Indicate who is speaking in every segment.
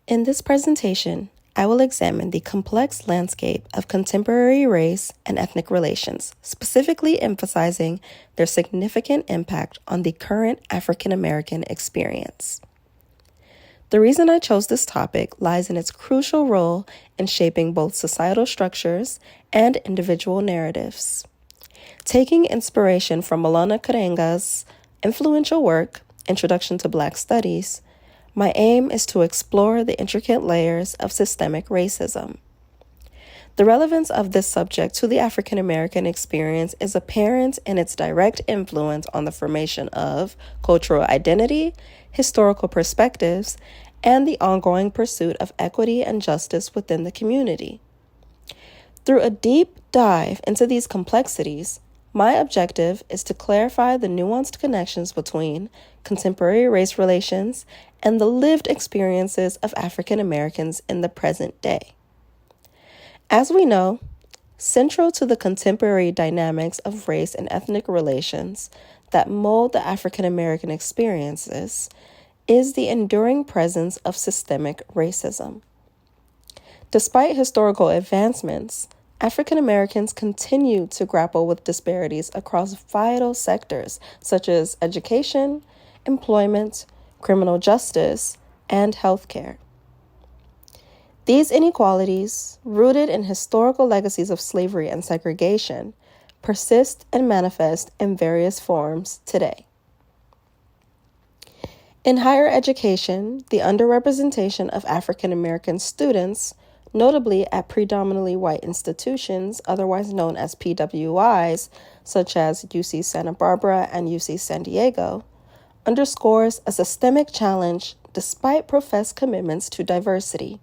Speaker 1: In this presentation, I will examine the complex landscape of contemporary race and ethnic relations, specifically emphasizing their significant impact on the current African American experience. The reason I chose this topic lies in its crucial role in shaping both societal structures and individual narratives. Taking inspiration from Malana Karenga's influential work, Introduction to Black Studies, my aim is to explore the intricate layers of systemic racism. The relevance of this subject to the African American experience is apparent in its direct influence on the formation of cultural identity, historical perspectives, and the ongoing pursuit of equity and justice within the community. Through a deep dive into these complexities, my objective is to clarify the nuanced connections between contemporary race relations and the lived experiences of African Americans in the present day. As we know, central to the contemporary dynamics of race and ethnic relations that mold the African American experiences is the enduring presence of systemic racism. Despite historical advancements, African Americans continue to grapple with disparities across vital sectors such as education, employment, criminal justice, and healthcare. These inequalities, rooted in historical legacies of slavery and segregation, persist and manifest in various forms today. In higher education, the underrepresentation of African American students, notably at predominantly white institutions, otherwise known as PWIs, such as UC Santa Barbara and UC San Diego, underscores a systemic challenge despite professed commitments to diversity.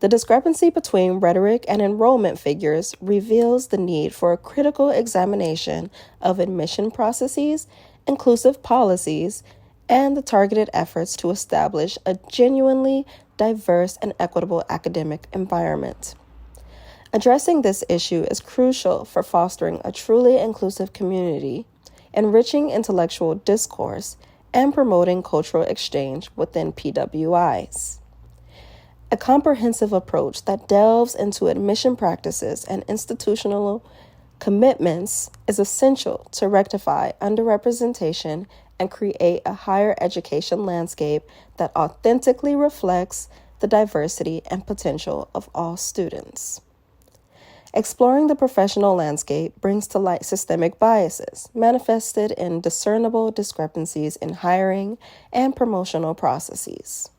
Speaker 1: The discrepancy between rhetoric and enrollment figures reveals the need for a critical examination of admission processes, inclusive policies, and the targeted efforts to establish a genuinely diverse and equitable academic environment. Addressing this issue is crucial for fostering a truly inclusive community, enriching intellectual discourse, and promoting cultural exchange within PWIs. A comprehensive approach that delves into admission practices and institutional commitments is essential to rectify underrepresentation and create a higher education landscape that authentically reflects the diversity and potential of all students. Exploring the professional landscape brings to light systemic biases manifested in discernible discrepancies in hiring and promotional processes.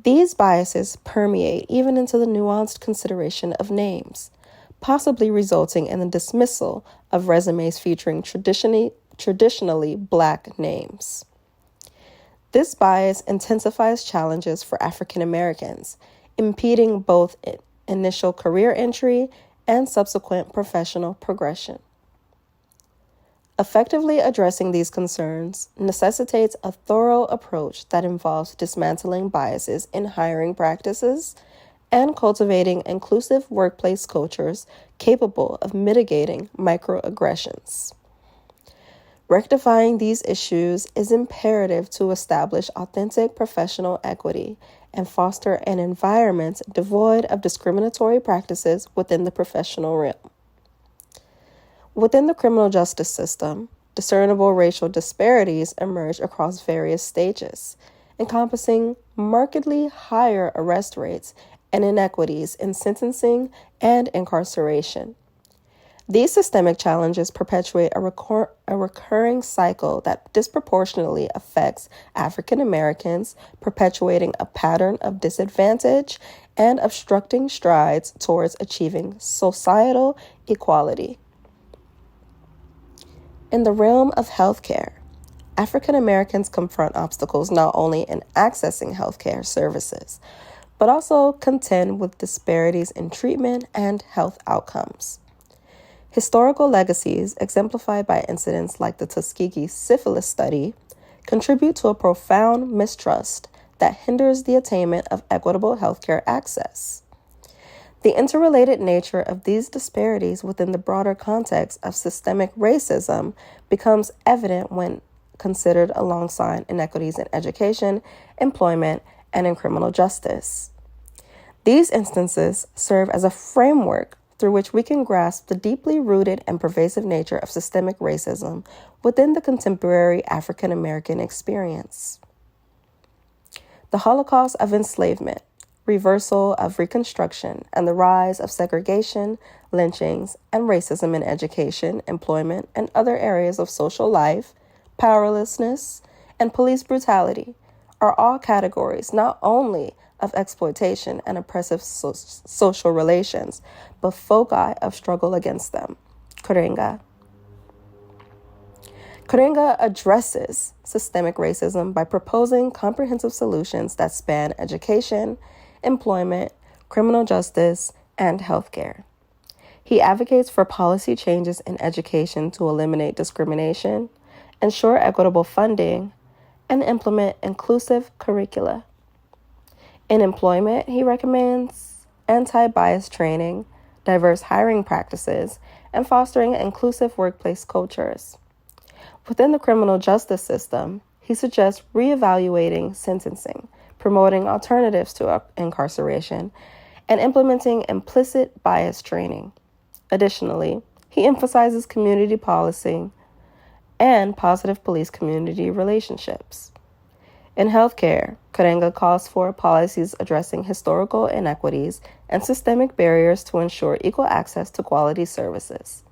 Speaker 1: These biases permeate even into the nuanced consideration of names, possibly resulting in the dismissal of resumes featuring traditionally Black names. This bias intensifies challenges for African Americans, impeding both initial career entry and subsequent professional progression. Effectively addressing these concerns necessitates a thorough approach that involves dismantling biases in hiring practices and cultivating inclusive workplace cultures capable of mitigating microaggressions. Rectifying these issues is imperative to establish authentic professional equity and foster an environment devoid of discriminatory practices within the professional realm. Within the criminal justice system, discernible racial disparities emerge across various stages, encompassing markedly higher arrest rates and inequities in sentencing and incarceration. These systemic challenges perpetuate a recurring cycle that disproportionately affects African Americans, perpetuating a pattern of disadvantage and obstructing strides towards achieving societal equality. In the realm of healthcare, African Americans confront obstacles not only in accessing healthcare services, but also contend with disparities in treatment and health outcomes. Historical legacies, exemplified by incidents like the Tuskegee syphilis study, contribute to a profound mistrust that hinders the attainment of equitable healthcare access. The interrelated nature of these disparities within the broader context of systemic racism becomes evident when considered alongside inequities in education, employment, and in criminal justice. These instances serve as a framework through which we can grasp the deeply rooted and pervasive nature of systemic racism within the contemporary African American experience. The Holocaust of enslavement, reversal of Reconstruction, and the rise of segregation, lynchings, and racism in education, employment, and other areas of social life, powerlessness, and police brutality are all categories not only of exploitation and oppressive social relations, but foci of struggle against them. Karenga. Karenga addresses systemic racism by proposing comprehensive solutions that span education, employment, criminal justice, and healthcare. He advocates for policy changes in education to eliminate discrimination, ensure equitable funding, and implement inclusive curricula. In employment, he recommends anti-bias training, diverse hiring practices, and fostering inclusive workplace cultures. Within the criminal justice system, he suggests reevaluating sentencing, promoting alternatives to incarceration, and implementing implicit bias training. Additionally, he emphasizes community policing and positive police-community relationships. In healthcare, Karenga calls for policies addressing historical inequities and systemic barriers to ensure equal access to quality services.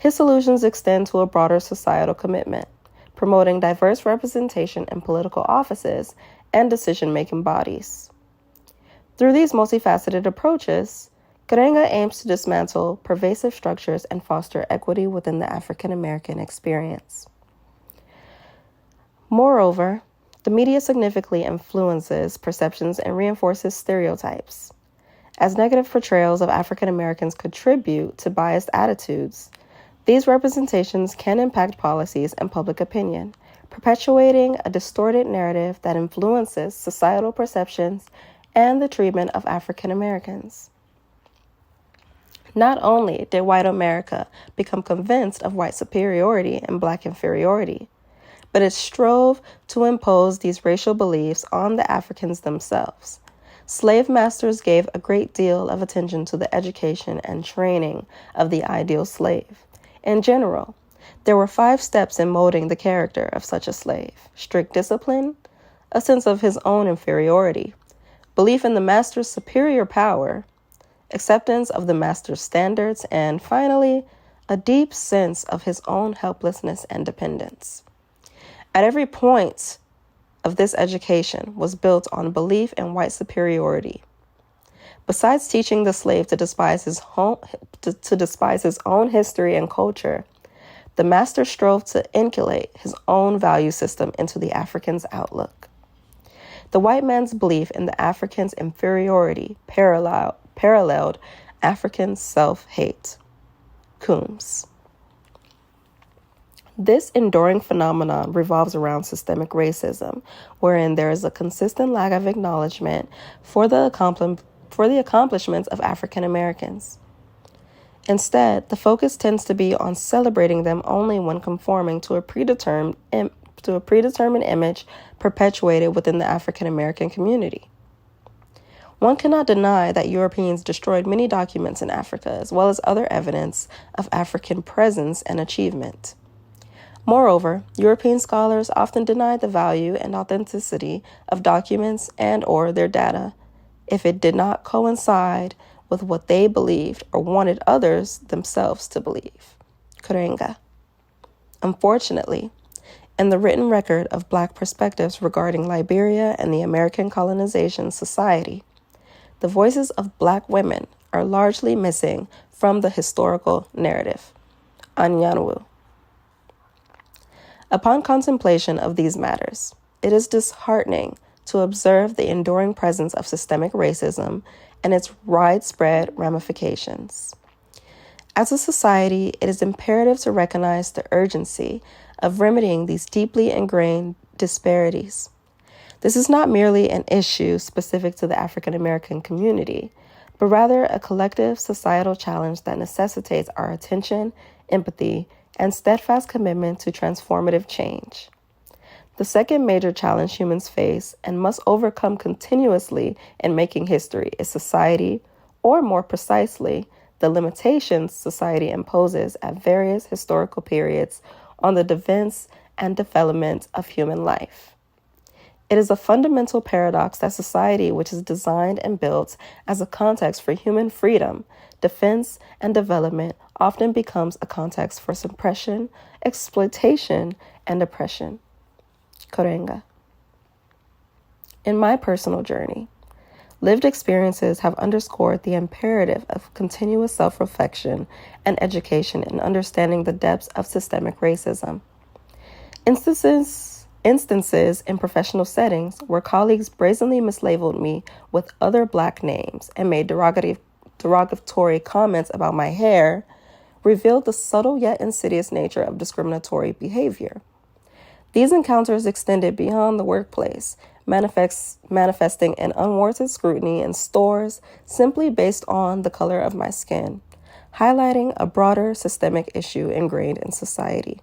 Speaker 1: His solutions extend to a broader societal commitment, promoting diverse representation in political offices and decision-making bodies. Through these multifaceted approaches, Karenga aims to dismantle pervasive structures and foster equity within the African American experience. Moreover, the media significantly influences perceptions and reinforces stereotypes. As negative portrayals of African Americans contribute to biased attitudes, these representations can impact policies and public opinion, perpetuating a distorted narrative that influences societal perceptions and the treatment of African Americans. Not only did white America become convinced of white superiority and black inferiority, but it strove to impose these racial beliefs on the Africans themselves. Slave masters gave a great deal of attention to the education and training of the ideal slave. In general, there were 5 steps in molding the character of such a slave: strict discipline, a sense of his own inferiority, belief in the master's superior power, acceptance of the master's standards, and finally, a deep sense of his own helplessness and dependence. At every point of this education was built on belief in white superiority. Besides teaching the slave to despise his own history and culture, the master strove to inculcate his own value system into the African's outlook. The white man's belief in the African's inferiority paralleled African self-hate. Coombs. This enduring phenomenon revolves around systemic racism, wherein there is a consistent lack of acknowledgement for the accomplishments of African Americans. Instead, the focus tends to be on celebrating them only when conforming to a predetermined image perpetuated within the African American community. One cannot deny that Europeans destroyed many documents in Africa, as well as other evidence of African presence and achievement. Moreover, European scholars often denied the value and authenticity of documents and/or their data if it did not coincide with what they believed or wanted others themselves to believe. Karenga. Unfortunately, in the written record of Black perspectives regarding Liberia and the American colonization society, the voices of Black women are largely missing from the historical narrative. Anyanwu. Upon contemplation of these matters, it is disheartening to observe the enduring presence of systemic racism and its widespread ramifications. As a society, it is imperative to recognize the urgency of remedying these deeply ingrained disparities. This is not merely an issue specific to the African American community, but rather a collective societal challenge that necessitates our attention, empathy, and steadfast commitment to transformative change. The second major challenge humans face and must overcome continuously in making history is society, or more precisely, the limitations society imposes at various historical periods on the defense and development of human life. It is a fundamental paradox that society, which is designed and built as a context for human freedom, defense, and development, often becomes a context for suppression, exploitation, and oppression. Korenga. In my personal journey, lived experiences have underscored the imperative of continuous self-reflection and education in understanding the depths of systemic racism. Instances in professional settings where colleagues brazenly mislabeled me with other Black names and made derogatory comments about my hair revealed the subtle yet insidious nature of discriminatory behavior. These encounters extended beyond the workplace, manifesting in unwarranted scrutiny in stores simply based on the color of my skin, highlighting a broader systemic issue ingrained in society.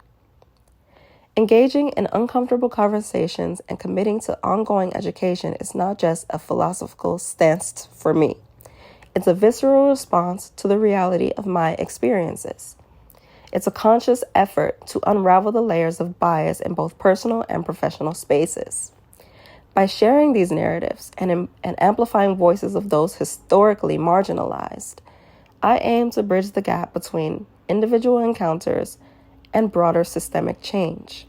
Speaker 1: Engaging in uncomfortable conversations and committing to ongoing education is not just a philosophical stance for me. It's a visceral response to the reality of my experiences. It's a conscious effort to unravel the layers of bias in both personal and professional spaces. By sharing these narratives and amplifying voices of those historically marginalized, I aim to bridge the gap between individual encounters and broader systemic change.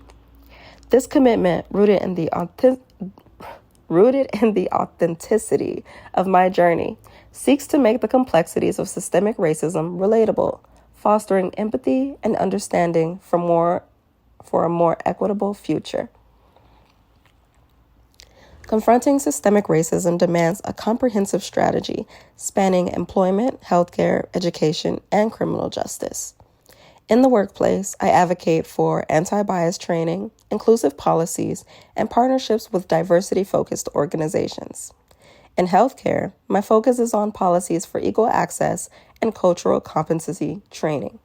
Speaker 1: This commitment, rooted in the authenticity of my journey, seeks to make the complexities of systemic racism relatable, fostering empathy and understanding for a more equitable future. Confronting systemic racism demands a comprehensive strategy spanning employment, healthcare, education, and criminal justice. In the workplace, I advocate for anti-bias training, inclusive policies, and partnerships with diversity-focused organizations. In healthcare, my focus is on policies for equal access and cultural competency training.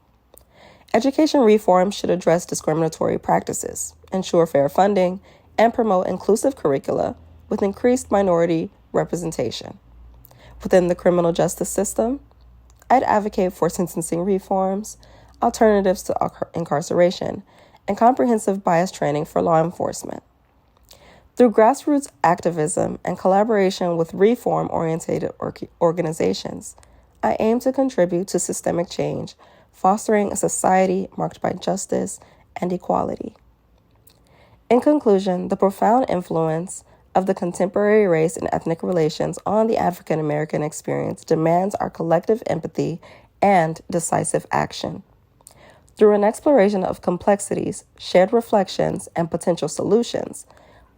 Speaker 1: Education reform should address discriminatory practices, ensure fair funding, and promote inclusive curricula with increased minority representation. Within the criminal justice system, I'd advocate for sentencing reforms, alternatives to incarceration, and comprehensive bias training for law enforcement. Through grassroots activism and collaboration with reform-oriented organizations, I aim to contribute to systemic change, fostering a society marked by justice and equality. In conclusion, the profound influence of the contemporary race and ethnic relations on the African American experience demands our collective empathy and decisive action. Through an exploration of complexities, shared reflections, and potential solutions,